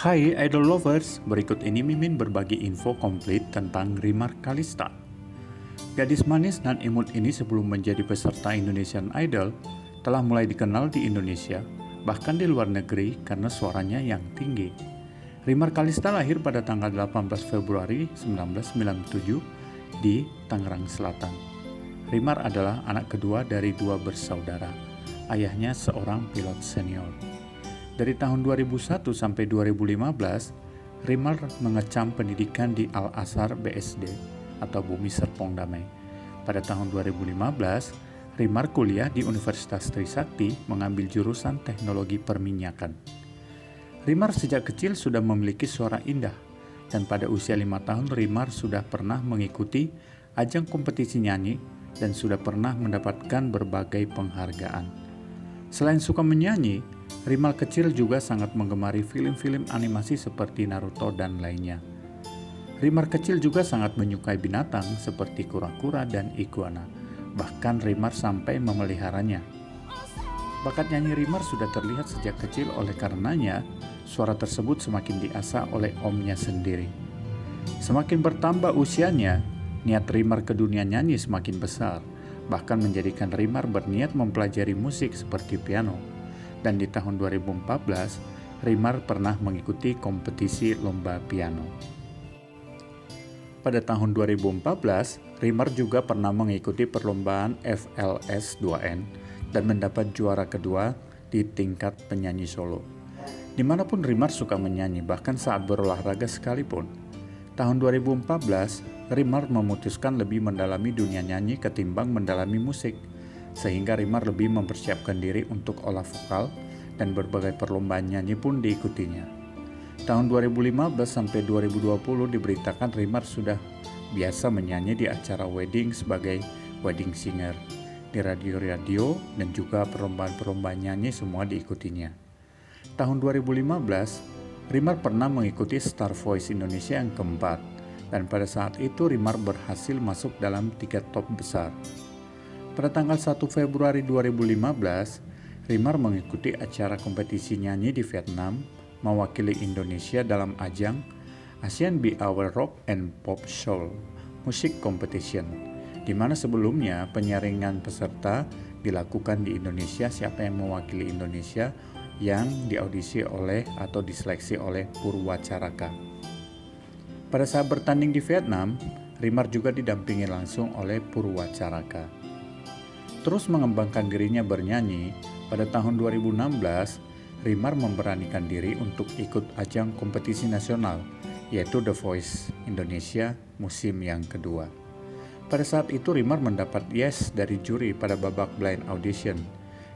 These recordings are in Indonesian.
Hai Idol Lovers, berikut ini Mimin berbagi info komplit tentang Rimar Kalista. Gadis manis dan imut ini sebelum menjadi peserta Indonesian Idol telah mulai dikenal di Indonesia, bahkan di luar negeri karena suaranya yang tinggi. Rimar Kalista lahir pada tanggal 18 Februari 1997 di Tangerang Selatan. Rimar adalah anak kedua dari dua bersaudara. Ayahnya seorang pilot senior. Dari tahun 2001 sampai 2015, Rimar mengecam pendidikan di Al-Azhar BSD atau Bumi Serpong Damai. Pada tahun 2015, Rimar kuliah di Universitas Trisakti mengambil jurusan Teknologi Perminyakan. Rimar sejak kecil sudah memiliki suara indah, dan pada usia 5 tahun Rimar sudah pernah mengikuti ajang kompetisi nyanyi dan sudah pernah mendapatkan berbagai penghargaan. Selain suka menyanyi, Rimar kecil juga sangat menggemari film-film animasi seperti Naruto dan lainnya. Rimar kecil juga sangat menyukai binatang seperti kura-kura dan iguana. Bahkan Rimar sampai memeliharanya. Bakat nyanyi Rimar sudah terlihat sejak kecil, oleh karenanya suara tersebut semakin diasah oleh omnya sendiri. Semakin bertambah usianya, niat Rimar ke dunia nyanyi semakin besar, bahkan menjadikan Rimar berniat mempelajari musik seperti piano. Dan di tahun 2014, Rimar pernah mengikuti kompetisi lomba piano. Pada tahun 2014, Rimar juga pernah mengikuti perlombaan FLS 2N dan mendapat juara kedua di tingkat penyanyi solo. Dimanapun Rimar suka menyanyi, bahkan saat berolahraga sekalipun. Tahun 2014, Rimar memutuskan lebih mendalami dunia nyanyi ketimbang mendalami musik, sehingga Rimar lebih mempersiapkan diri untuk olah vokal dan berbagai perlombaan nyanyi pun diikutinya. Tahun 2015 sampai 2020 diberitakan Rimar sudah biasa menyanyi di acara wedding sebagai wedding singer, di radio-radio dan juga perlombaan-perlombaan nyanyi semua diikutinya. Tahun 2015, Rimar pernah mengikuti Star Voice Indonesia yang keempat, dan pada saat itu Rimar berhasil masuk dalam 3 top besar. Pada tanggal 1 Februari 2015, Rimar mengikuti acara kompetisi nyanyi di Vietnam mewakili Indonesia dalam ajang Asian Be Our Rock and Pop Soul Music Competition, di mana sebelumnya penyaringan peserta dilakukan di Indonesia. Siapa yang mewakili Indonesia yang diaudisi oleh atau diseleksi oleh Purwacaraka. Pada saat bertanding di Vietnam, Rimar juga didampingi langsung oleh Purwacaraka. Terus mengembangkan dirinya bernyanyi, pada tahun 2016, Rimar memberanikan diri untuk ikut ajang kompetisi nasional, yaitu The Voice Indonesia musim yang kedua. Pada saat itu Rimar mendapat yes dari juri pada babak blind audition.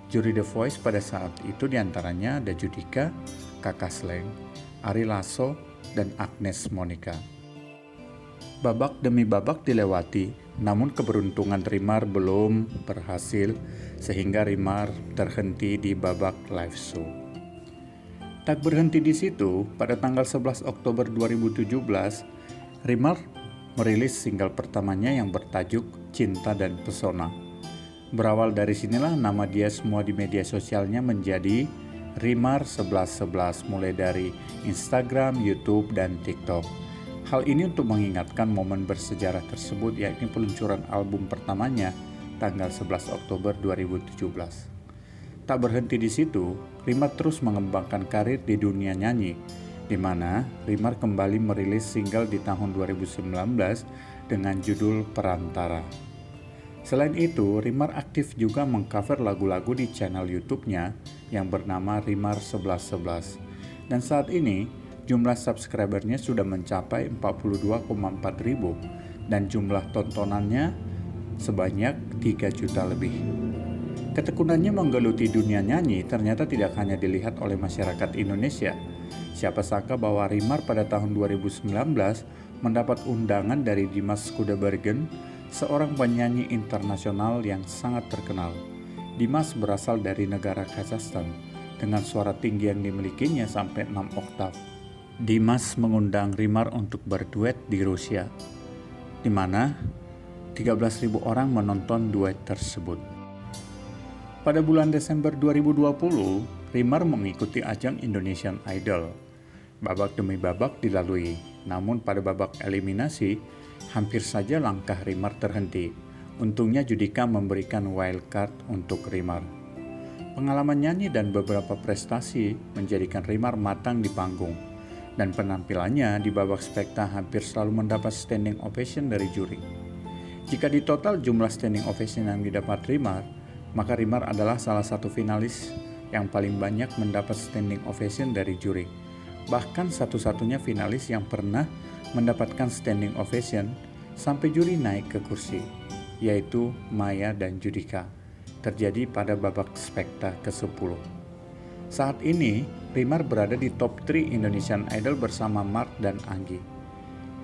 Juri The Voice pada saat itu diantaranya ada Judika, Kakak Sleng, Ari Lasso, dan Agnes Monica. Babak demi babak dilewati, namun keberuntungan Rimar belum berhasil sehingga Rimar terhenti di babak live show. Tak berhenti di situ, pada tanggal 11 Oktober 2017, Rimar merilis single pertamanya yang bertajuk Cinta dan Pesona. Berawal dari sinilah nama dia semua di media sosialnya menjadi Rimar 1111, mulai dari Instagram, YouTube, dan TikTok. Hal ini untuk mengingatkan momen bersejarah tersebut, yakni peluncuran album pertamanya tanggal 11 Oktober 2017. Tak berhenti di situ, Rimar terus mengembangkan karir di dunia nyanyi, di mana Rimar kembali merilis single di tahun 2019 dengan judul Perantara. Selain itu, Rimar aktif juga mengcover lagu-lagu di channel YouTube-nya yang bernama Rimar 1111. Dan saat ini, jumlah subscribernya sudah mencapai 42,4 ribu dan jumlah tontonannya sebanyak 3 juta lebih. Ketekunannya menggeluti dunia nyanyi ternyata tidak hanya dilihat oleh masyarakat Indonesia. Siapa sangka bahwa Rimar pada tahun 2019 mendapat undangan dari Dimas Kudaibergen, seorang penyanyi internasional yang sangat terkenal. Dimas berasal dari negara Kazakhstan dengan suara tinggi yang dimilikinya sampai 6 oktav. Dimas mengundang Rimar untuk berduet di Rusia, di mana 13.000 orang menonton duet tersebut. Pada bulan Desember 2020, Rimar mengikuti ajang Indonesian Idol. Babak demi babak dilalui, namun pada babak eliminasi, hampir saja langkah Rimar terhenti. Untungnya Judika memberikan wild card untuk Rimar. Pengalaman nyanyi dan beberapa prestasi menjadikan Rimar matang di panggung, dan penampilannya di babak spekta hampir selalu mendapat standing ovation dari juri. Jika di total jumlah standing ovation yang didapat Rimar, maka Rimar adalah salah satu finalis yang paling banyak mendapat standing ovation dari juri. Bahkan satu-satunya finalis yang pernah mendapatkan standing ovation sampai juri naik ke kursi, yaitu Maya dan Judika. Terjadi pada babak spekta ke-10. Saat ini, Rimar berada di top 3 Indonesian Idol bersama Mark dan Anggi.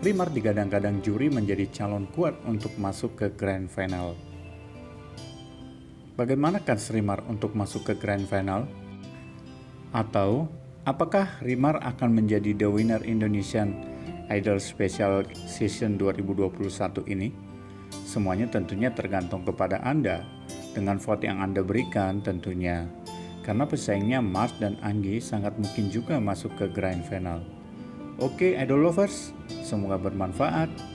Rimar digadang-gadang juri menjadi calon kuat untuk masuk ke Grand Final. Bagaimanakah Rimar untuk masuk ke Grand Final? Atau apakah Rimar akan menjadi the winner Indonesian Idol Special Season 2021 ini? Semuanya tentunya tergantung kepada Anda, dengan vote yang Anda berikan tentunya. Karena pesaingnya Mark dan Anggi sangat mungkin juga masuk ke Grand Final. Oke, Idol Lovers, semoga bermanfaat.